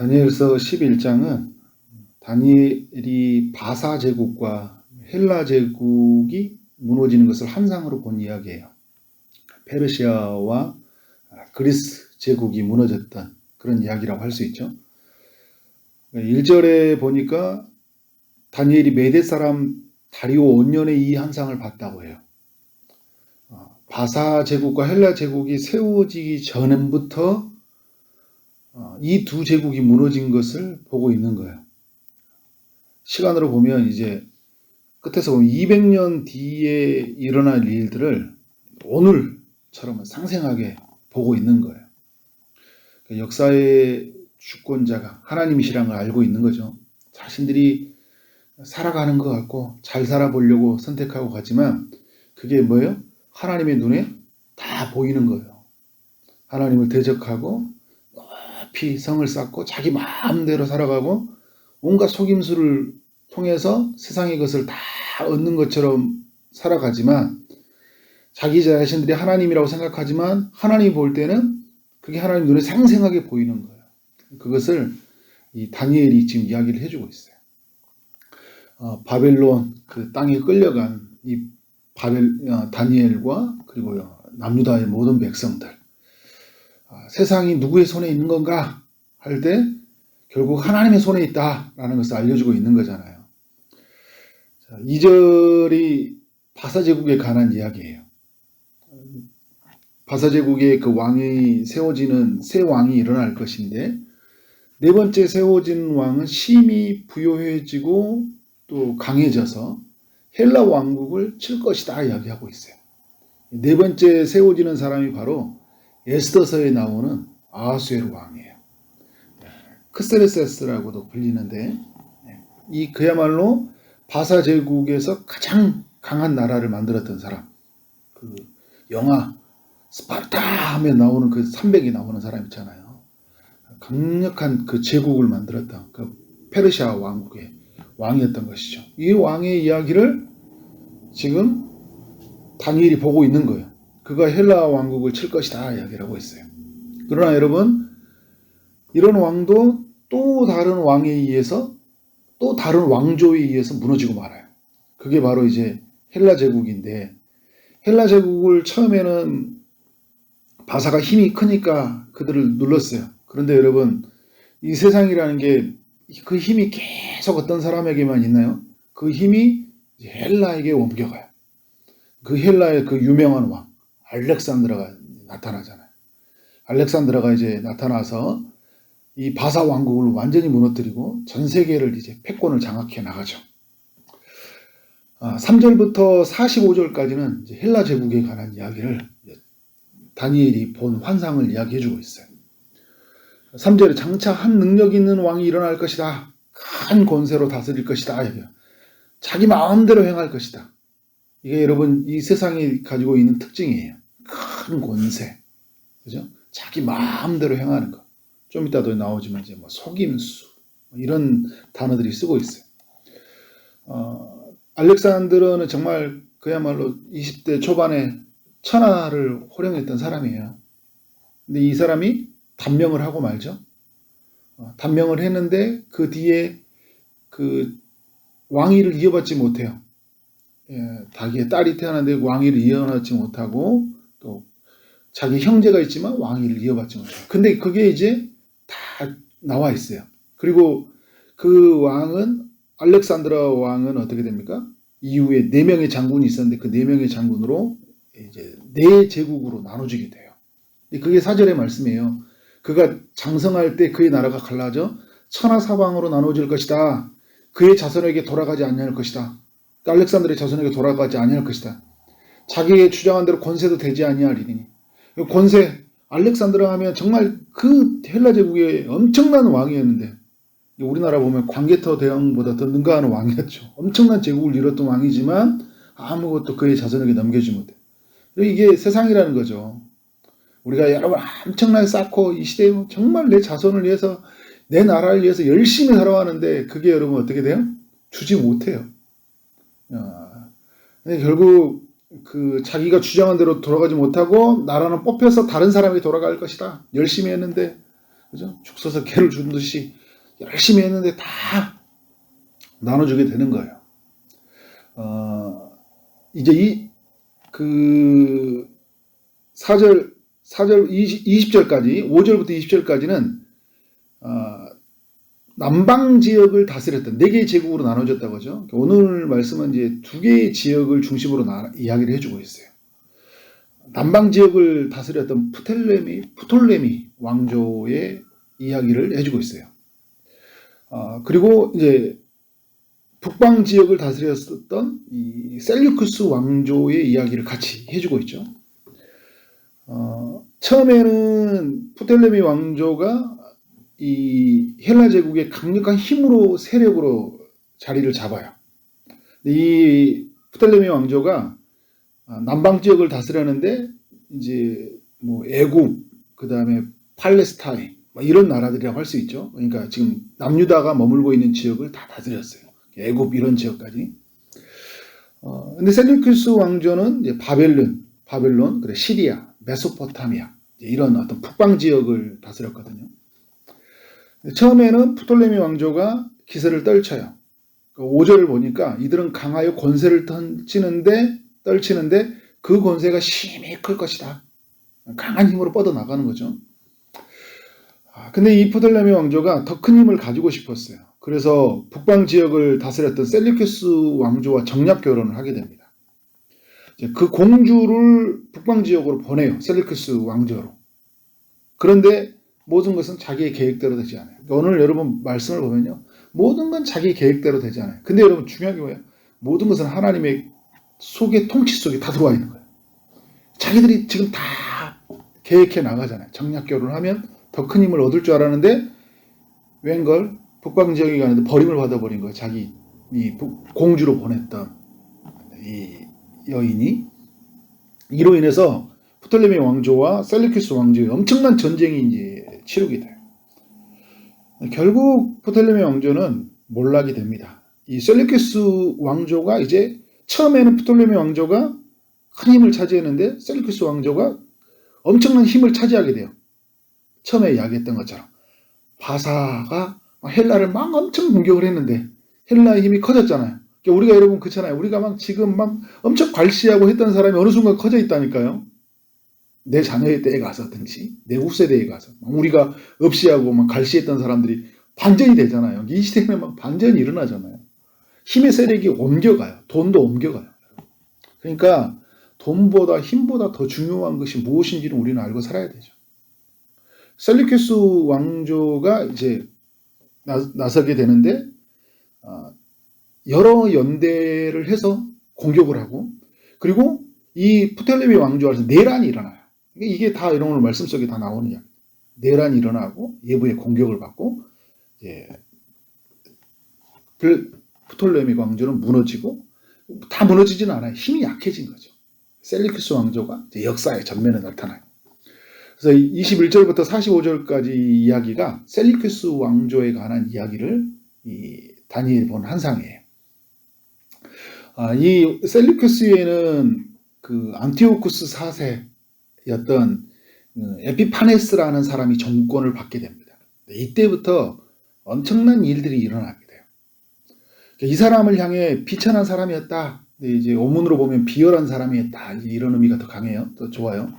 다니엘서 11장은 다니엘이 바사 제국과 헬라 제국이 무너지는 것을 환상으로 본 이야기예요. 페르시아와 그리스 제국이 무너졌던 그런 이야기라고 할 수 있죠. 1절에 보니까 다니엘이 메대 사람 다리오 5년에 이 환상을 봤다고 해요. 바사 제국과 헬라 제국이 세워지기 전부터 이 두 제국이 무너진 것을 보고 있는 거예요. 시간으로 보면 이제 끝에서 보면 200년 뒤에 일어날 일들을 오늘처럼 생생하게 보고 있는 거예요. 역사의 주권자가 하나님이시라는 걸 알고 있는 거죠. 자신들이 살아가는 것 같고 잘 살아보려고 선택하고 가지만 그게 뭐예요? 하나님의 눈에 다 보이는 거예요. 하나님을 대적하고 높이 성을 쌓고 자기 마음대로 살아가고 온갖 속임수를 통해서 세상의 것을 다 얻는 것처럼 살아가지만 자기 자신들이 하나님이라고 생각하지만 하나님이 볼 때는 그게 하나님 눈에 생생하게 보이는 거예요. 그것을 이 다니엘이 지금 이야기를 해주고 있어요. 바벨론 그 땅에 끌려간 이 다니엘과 그리고 남유다의 모든 백성들 세상이 누구의 손에 있는 건가 할 때 결국 하나님의 손에 있다라는 것을 알려주고 있는 거잖아요. 2절이 바사제국에 관한 이야기예요. 바사제국의 그 왕이 세워지는 새 왕이 일어날 것인데 네 번째 세워진 왕은 심히 부요해지고 또 강해져서 헬라 왕국을 칠 것이다 이야기하고 있어요. 네 번째 세워지는 사람이 바로 에스더서에 나오는 아하수에로 왕이에요. 크세르세스라고도 불리는데 이 그야말로 바사 제국에서 가장 강한 나라를 만들었던 사람. 그 영화 스파르타 하면 나오는 그 300이 나오는 사람 있잖아요. 강력한 그 제국을 만들었던 그 페르시아 왕국의 왕이었던 것이죠. 이 왕의 이야기를 지금 다니엘이 보고 있는 거예요. 그가 헬라 왕국을 칠 것이다 이야기를 하고 있어요. 그러나 여러분 이런 왕도 또 다른 왕에 의해서 또 다른 왕조에 의해서 무너지고 말아요. 그게 바로 이제 헬라 제국인데 헬라 제국을 처음에는 바사가 힘이 크니까 그들을 눌렀어요. 그런데 여러분 이 세상이라는 게 그 힘이 계속 어떤 사람에게만 있나요? 그 힘이 헬라에게 옮겨가요. 그 헬라의 그 유명한 왕 알렉산드라가 나타나잖아요. 알렉산드라가 이제 나타나서 이 바사 왕국을 완전히 무너뜨리고 전 세계를 이제 패권을 장악해 나가죠. 3절부터 45절까지는 이제 헬라 제국에 관한 이야기를 다니엘이 본 환상을 이야기해주고 있어요. 3절에 장차 한 능력 있는 왕이 일어날 것이다. 큰 권세로 다스릴 것이다. 자기 마음대로 행할 것이다. 이게 여러분 이 세상이 가지고 있는 특징이에요. 큰 권세, 그죠? 자기 마음대로 행하는 것. 좀 이따도 나오지만 이제 뭐 속임수 이런 단어들이 쓰고 있어요. 알렉산드로는 정말 그야말로 20대 초반에 천하를 호령했던 사람이에요. 근데 이 사람이 단명을 하고 말죠. 단명을 했는데 그 뒤에 그 왕위를 이어받지 못해요. 자기의 딸이 태어났는데 왕위를 이어받지 못하고 또 자기 형제가 있지만 왕위를 이어받지 못해요. 근데 그게 이제 다 나와 있어요. 그리고 그 왕은 알렉산드라 왕은 어떻게 됩니까? 이후에 4명의 장군이 있었는데 그 4명의 장군으로 이제 4제국으로 나눠지게 돼요. 그게 4절의 말씀이에요. 그가 장성할 때 그의 나라가 갈라져 천하사방으로 나눠질 것이다. 그의 자손에게 돌아가지 아니할 것이다. 알렉산드의 자손에게 돌아가지 아니할 것이다. 자기의 주장한 대로 권세도 되지 아니하리니. 권세 알렉산드라 하면 정말 그 헬라 제국의 엄청난 왕이었는데 우리나라 보면 광개토 대왕보다 더 능가하는 왕이었죠. 엄청난 제국을 이뤘던 왕이지만 아무것도 그의 자손에게 넘겨주지 못해. 이게 세상이라는 거죠. 우리가 여러분 엄청나게 쌓고 이 시대에 정말 내 자손을 위해서 내 나라를 위해서 열심히 살아왔는데 그게 여러분 어떻게 돼요? 주지 못해요. 근데 결국 그 자기가 주장한 대로 돌아가지 못하고 나라는 뽑혀서 다른 사람이 돌아갈 것이다. 열심히 했는데 그죠? 죽 서서 개를 준 듯이 열심히 했는데 다 나눠주게 되는 거예요. 이제 그 4절 20절까지 5절부터 20절까지는 남방 지역을 다스렸던 4개의 제국으로 나눠졌다고 하죠. 오늘 말씀은 이제 2개의 지역을 중심으로 이야기를 해주고 있어요. 남방 지역을 다스렸던 프톨레미 왕조의 이야기를 해주고 있어요. 그리고 이제 북방 지역을 다스렸었던 이 셀류쿠스 왕조의 이야기를 같이 해주고 있죠. 처음에는 프톨레미 왕조가 이 헬라 제국의 강력한 힘으로 세력으로 자리를 잡아요. 이 프톨레미 왕조가 남방 지역을 다스렸는데 이제 뭐 애굽, 그 다음에 팔레스타인 이런 나라들이라고 할 수 있죠. 그러니까 지금 남유다가 머물고 있는 지역을 다 다스렸어요. 애굽 이런 지역까지. 근데 셀류쿠스 왕조는 이제 바벨론, 그래 시리아, 메소포타미아 이런 어떤 북방 지역을 다스렸거든요. 처음에는 프톨레미 왕조가 기세를 떨쳐요. 5절을 보니까 이들은 강하여 권세를 떨치는데 그 권세가 심히 클 것이다. 강한 힘으로 뻗어나가는 거죠. 근데 이 프톨레미 왕조가 더 큰 힘을 가지고 싶었어요. 그래서 북방 지역을 다스렸던 셀류쿠스 왕조와 정략 결혼을 하게 됩니다. 그 공주를 북방 지역으로 보내요. 셀류쿠스 왕조로. 그런데 모든 것은 자기의 계획대로 되지 않아요. 오늘 여러분 말씀을 보면요. 모든 건 자기 계획대로 되지 않아요. 근데 여러분 중요한 게 뭐예요? 모든 것은 하나님의 통치 속에 다 들어와 있는 거예요. 자기들이 지금 다 계획해 나가잖아요. 정략 결혼을 하면 더 큰 힘을 얻을 줄 알았는데 웬걸 북방 지역에 가는데 버림을 받아버린 거예요. 자기 이 공주로 보냈던 이 여인이. 이로 인해서 프톨레미 왕조와 셀류쿠스 왕조의 엄청난 전쟁이 이제 치르게 돼요. 결국 프톨레미 왕조는 몰락이 됩니다. 이 셀류쿠스 왕조가 이제 처음에는 프톨레미 왕조가 큰 힘을 차지했는데 셀류쿠스 왕조가 엄청난 힘을 차지하게 돼요. 처음에 이야기했던 것처럼 바사가 헬라를 막 엄청 공격을 했는데 헬라의 힘이 커졌잖아요. 우리가 여러분 그렇잖아요. 우리가 지금 엄청 괄시하고 했던 사람이 어느 순간 커져 있다니까요. 내 자녀의 때에 가서든지 내 후세대에 가서 우리가 없이하고 갈시했던 사람들이 반전이 되잖아요. 이 시대에는 반전이 일어나잖아요. 힘의 세력이 옮겨가요. 돈도 옮겨가요. 그러니까 돈보다 힘보다 더 중요한 것이 무엇인지는 우리는 알고 살아야 되죠. 셀류쿠스 왕조가 이제 나서게 되는데 여러 연대를 해서 공격을 하고, 그리고 이 프톨레미 왕조 안에서 내란이 일어나요. 이게 다 이런 오늘 말씀 속에 다 나오는 이야기. 내란이 일어나고 예부의 공격을 받고 프톨레미 왕조는 무너지고, 다 무너지지는 않아요. 힘이 약해진 거죠. 셀류쿠스 왕조가 이제 역사의 전면에 나타나요. 그래서 21절부터 45절까지 이야기가 셀류쿠스 왕조에 관한 이야기를 이 다니엘이 본 환상이에요. 이 셀류쿠스에는 그 안티오쿠스 4세였던 에피파네스라는 사람이 정권을 받게 됩니다. 이때부터 엄청난 일들이 일어나게 돼요. 이 사람을 향해 비천한 사람이었다. 이제 오문으로 보면 비열한 사람이었다. 이런 의미가 더 강해요. 더 좋아요.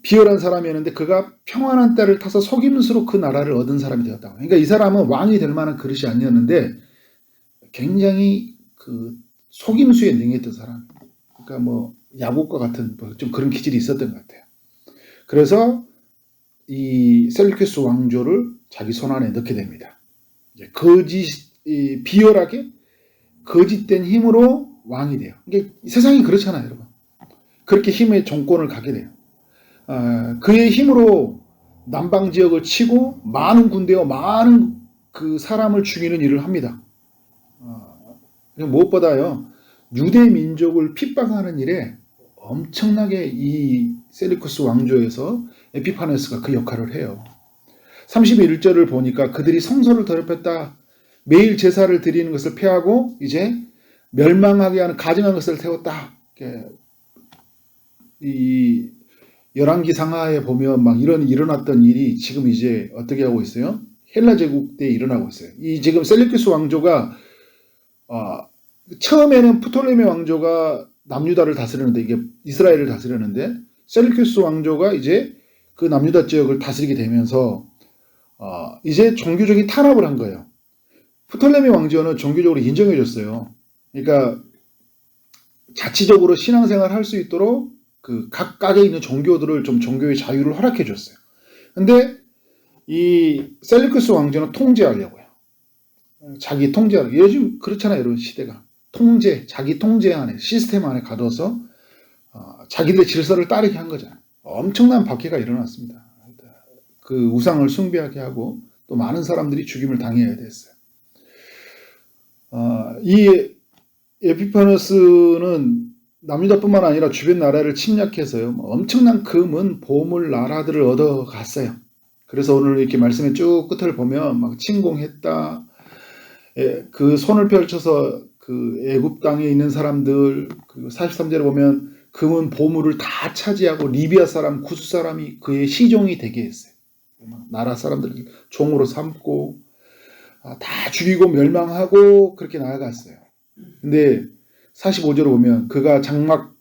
비열한 사람이었는데 그가 평안한 때를 타서 속임수로 그 나라를 얻은 사람이 되었다. 그러니까 이 사람은 왕이 될 만한 그릇이 아니었는데 굉장히 그 속임수에 능했던 사람. 그러니까 야곱과 같은 좀 그런 기질이 있었던 것 같아요. 그래서 이 셀류쿠스 왕조를 자기 손안에 넣게 됩니다. 이제 비열하게 거짓된 힘으로 왕이 돼요. 이게 세상이 그렇잖아요, 여러분. 그렇게 힘의 정권을 갖게 돼요. 그의 힘으로 남방 지역을 치고 많은 군대와 많은 그 사람을 죽이는 일을 합니다. 무엇보다요, 유대 민족을 핍박하는 일에 엄청나게 이 셀류쿠스 왕조에서 에피파네스가 그 역할을 해요. 31절을 보니까 그들이 성소를 더럽혔다. 매일 제사를 드리는 것을 폐하고 이제 멸망하게 하는 가증한 것을 세웠다. 열왕기 상하에 보면 막 일어났던 일이 지금 이제 어떻게 하고 있어요? 헬라 제국 때 일어나고 있어요. 이 지금 셀루키스 왕조가 처음에는 프톨레미 왕조가 남유다를 다스렸는데 이게 이스라엘을 다스렸는데 셀루키스 왕조가 이제 그 남유다 지역을 다스리게 되면서 이제 종교적인 탄압을 한 거예요. 프톨레미 왕조는 종교적으로 인정해줬어요. 그러니까 자치적으로 신앙생활 할 수 있도록 그 각각에 있는 종교들을 좀 종교의 자유를 허락해 줬어요. 근데 이 셀루키스 왕조는 통제하려고요. 자기 통제하려고. 요즘 그렇잖아요, 여러분 시대가. 자기 통제 안에, 시스템 안에 가둬서 자기들의 질서를 따르게 한 거잖아요. 엄청난 박해가 일어났습니다. 그 우상을 숭배하게 하고 또 많은 사람들이 죽임을 당해야 됐어요. 이 에피파네스는 남유다뿐만 아니라 주변 나라를 침략해서요. 엄청난 금은 보물 나라들을 얻어갔어요. 그래서 오늘 이렇게 말씀의 쭉 끝을 보면 막 침공했다. 그 손을 펼쳐서 그 애굽 땅에 있는 사람들, 그 43절에 보면 금은 보물을 다 차지하고 리비아 사람, 구스 사람이 그의 시종이 되게 했어요. 나라 사람들을 종으로 삼고 다 죽이고 멸망하고 그렇게 나아갔어요. 근데 45절을 보면 그가 장막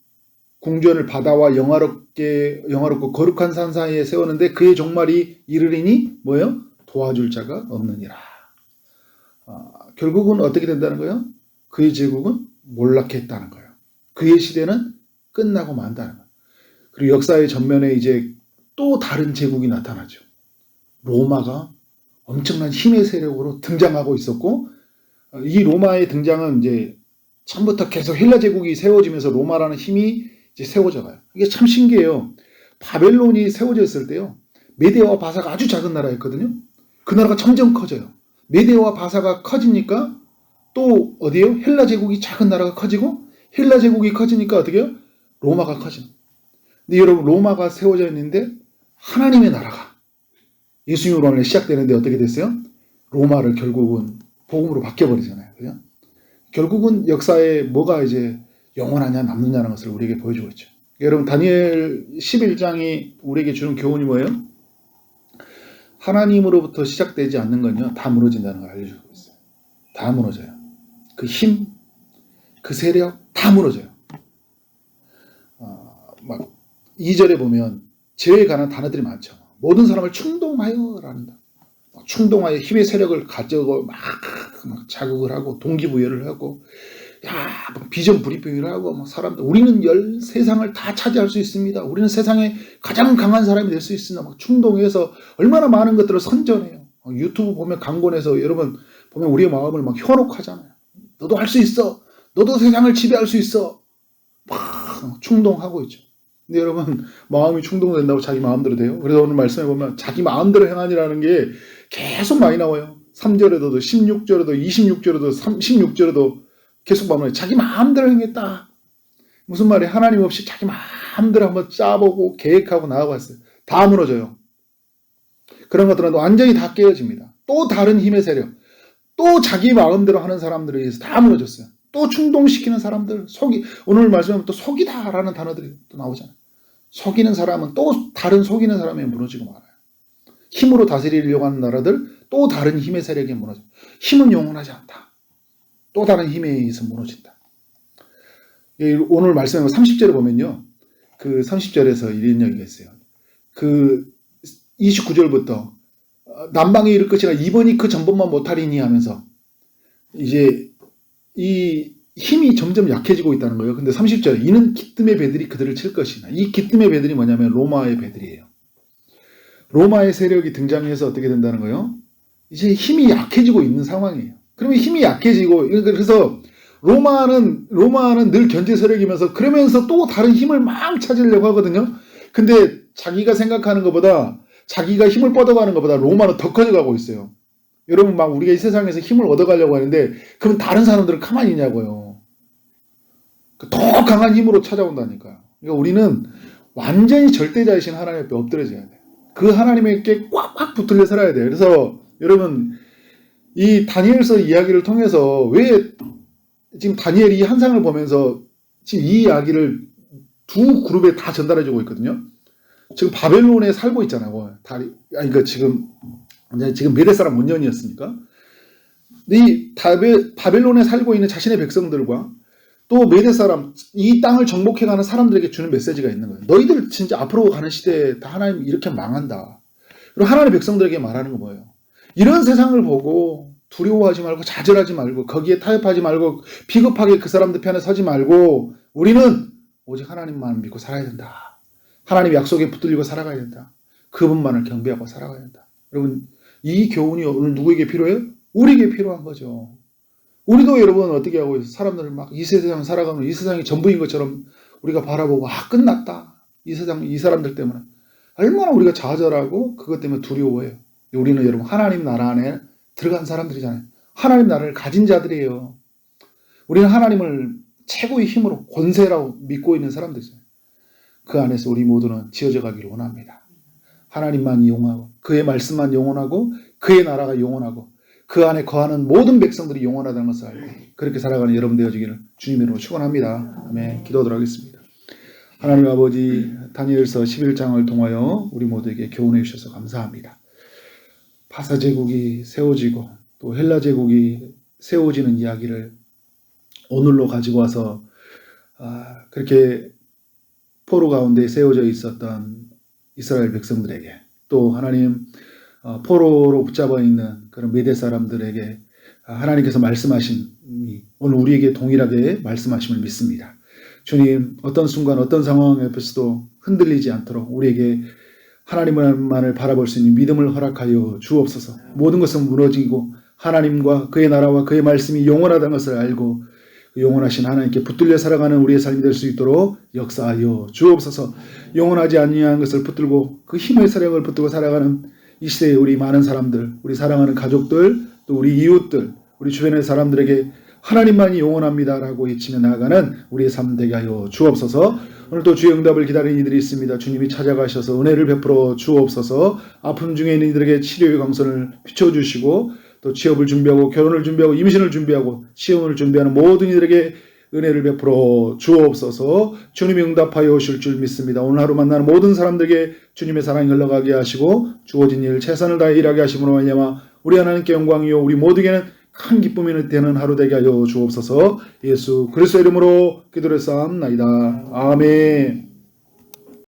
궁전을 바다와 영화롭고 거룩한 산 사이에 세웠는데 그의 종말이 이르리니 뭐예요? 도와줄 자가 없느니라. 결국은 어떻게 된다는 거예요? 그의 제국은 몰락했다는 거예요. 그의 시대는 끝나고 만다는 거예요. 그리고 역사의 전면에 이제 또 다른 제국이 나타나죠. 로마가 엄청난 힘의 세력으로 등장하고 있었고, 이 로마의 등장은 이제 처음부터 계속 헬라 제국이 세워지면서 로마라는 힘이 이제 세워져 가요. 이게 참 신기해요. 바벨론이 세워져 있을 때요, 메데와 바사가 아주 작은 나라였거든요. 그 나라가 점점 커져요. 메데와 바사가 커지니까 또 어디에요? 헬라 제국이 작은 나라가 커지고, 헬라 제국이 커지니까 어떻게 해요? 로마가 커지는. 근데 여러분, 로마가 세워져 있는데 하나님의 나라가 예수님으로 인해 시작되는데 어떻게 됐어요? 로마를 결국은 복음으로 바뀌어버리잖아요. 그죠? 결국은 역사에 뭐가 이제 영원하냐 남느냐는 것을 우리에게 보여주고 있죠. 여러분, 다니엘 11장이 우리에게 주는 교훈이 뭐예요? 하나님으로부터 시작되지 않는 건요, 다 무너진다는 걸 알려주고 있어요. 다 무너져요. 그 힘, 그 세력 다 무너져요. 막 2절에 보면 죄에 관한 단어들이 많죠. 모든 사람을 충동하여라는다. 충동하여 힘의 세력을 가지고 막 자극을 하고 동기부여를 하고, 비전 브리핑을 하고, 막 사람들, 우리는 세상을 다 차지할 수 있습니다. 우리는 세상에 가장 강한 사람이 될 수 있습니다. 막 충동해서 얼마나 많은 것들을 선전해요. 유튜브 보면 강권에서 여러분 보면 우리의 마음을 막 현혹하잖아요. 너도 할 수 있어. 너도 세상을 지배할 수 있어. 막 충동하고 있죠. 근데 여러분, 마음이 충동된다고 자기 마음대로 돼요? 그래서 오늘 말씀해 보면 자기 마음대로 행하니라는 게 계속 많이 나와요. 3절에도 16절에도 26절에도 36절에도 계속 보면 자기 마음대로 행했다. 무슨 말이에요? 하나님 없이 자기 마음대로 한번 짜보고 계획하고 나아갔어요. 다 무너져요. 그런 것들은 완전히 다 깨어집니다. 또 다른 힘의 세력, 또 자기 마음대로 하는 사람들에 의해서 다 무너졌어요. 또 충동시키는 사람들, 오늘 말씀하면 또 속이다라는 단어들이 또 나오잖아요. 속이는 사람은 또 다른 속이는 사람에 무너지고 말아요. 힘으로 다스리려고 하는 나라들, 또 다른 힘의 세력에 무너져. 힘은 영원하지 않다. 또 다른 힘에 의해서 무너진다. 오늘 말씀하면 30절에 보면요, 그 30절에서 이런 얘기가 있어요. 그 29절부터 남방에 이를 것이라 이번이 그 전번만 못하리니 하면서 이제 이 힘이 점점 약해지고 있다는 거예요. 근데 30절, 이는 기뜸의 배들이 그들을 칠 것이나. 이 기뜸의 배들이 뭐냐면 로마의 배들이에요. 로마의 세력이 등장해서 어떻게 된다는 거예요? 이제 힘이 약해지고 있는 상황이에요. 그러면 힘이 약해지고, 그래서 로마는 늘 견제 세력이면서 그러면서 또 다른 힘을 막 찾으려고 하거든요. 근데 자기가 생각하는 것보다, 자기가 힘을 뻗어가는 것보다 로마는 더 커져가고 있어요. 여러분, 막 우리가 이 세상에서 힘을 얻어가려고 하는데 그럼 다른 사람들은 가만히 있냐고요. 더 강한 힘으로 찾아온다니까요. 그러니까 우리는 완전히 절대자이신 하나님 앞에 엎드려져야 돼요. 그 하나님께 꽉꽉 붙들려 살아야 돼요. 그래서 여러분, 이 다니엘서 이야기를 통해서 왜 지금 다니엘이 이 한상을 보면서 지금 이 이야기를 두 그룹에 다 전달해주고 있거든요. 지금 바벨론에 살고 있잖아요. 그러니까 지금 메대 사람 원년이었으니까. 이 바벨론에 살고 있는 자신의 백성들과 또 메대 사람, 이 땅을 정복해가는 사람들에게 주는 메시지가 있는 거예요. 너희들 진짜 앞으로 가는 시대에 다 하나님 이렇게 망한다. 그리고 하나님의 백성들에게 말하는 거 뭐예요? 이런 세상을 보고 두려워하지 말고 좌절하지 말고 거기에 타협하지 말고 비겁하게 그 사람들 편에 서지 말고 우리는 오직 하나님만 믿고 살아야 된다. 하나님 약속에 붙들리고 살아가야 된다. 그분만을 경배하고 살아가야 된다. 여러분, 이 교훈이 오늘 누구에게 필요해요? 우리에게 필요한 거죠. 우리도 여러분 어떻게 하고 있어요? 사람들을 막 이 세상 살아가면 이 세상이 전부인 것처럼 우리가 바라보고 끝났다. 이 세상 이 사람들 때문에 얼마나 우리가 좌절하고 그것 때문에 두려워해요. 우리는 여러분 하나님 나라 안에 들어간 사람들이잖아요. 하나님 나라를 가진 자들이에요. 우리는 하나님을 최고의 힘으로 권세라고 믿고 있는 사람들이잖아요. 그 안에서 우리 모두는 지어져 가기를 원합니다. 하나님만 영원하고 그의 말씀만 영원하고 그의 나라가 영원하고 그 안에 거하는 모든 백성들이 영원하다는 것을 알고 그렇게 살아가는 여러분 되어지기를 주님의 이름으로 축원합니다. 아멘. 기도하도록 하겠습니다. 하나님 아버지, 다니엘서 11장을 통하여 우리 모두에게 교훈해 주셔서 감사합니다. 바사 제국이 세워지고 또 헬라 제국이 세워지는 이야기를 오늘로 가지고 와서 그렇게 포로 가운데 세워져 있었던 이스라엘 백성들에게 또 하나님 포로로 붙잡아 있는 그런 메대 사람들에게 하나님께서 말씀하심이 오늘 우리에게 동일하게 말씀하심을 믿습니다. 주님, 어떤 순간 어떤 상황 옆에서도 흔들리지 않도록 우리에게 하나님만을 바라볼 수 있는 믿음을 허락하여 주옵소서. 모든 것은 무너지고 하나님과 그의 나라와 그의 말씀이 영원하다는 것을 알고 영원하신 하나님께 붙들려 살아가는 우리의 삶이 될 수 있도록 역사하여 주옵소서. 영원하지 아니한 것을 붙들고 그 힘의 사력을 붙들고 살아가는 이 시대에 우리 많은 사람들, 우리 사랑하는 가족들, 또 우리 이웃들, 우리 주변의 사람들에게 하나님만이 영원합니다라고 외치며 나아가는 우리의 삶 되게 하여 주옵소서. 오늘도 주의 응답을 기다리는 이들이 있습니다. 주님이 찾아가셔서 은혜를 베풀어 주옵소서. 아픔 중에 있는 이들에게 치료의 광선을 비춰주시고 또 취업을 준비하고 결혼을 준비하고 임신을 준비하고 시험을 준비하는 모든 이들에게 은혜를 베풀어 주옵소서. 주님이 응답하여 오실 줄 믿습니다. 오늘 하루 만나는 모든 사람들에게 주님의 사랑이 흘러가게 하시고 주어진 일 최선을 다해 일하게 하심으로 말미암아 우리 하나님께 영광이요 우리 모두에게는 큰 기쁨이 되는 하루 되게 하여 주옵소서. 예수 그리스도의 이름으로 기도를 쌓옵나이다. 아멘.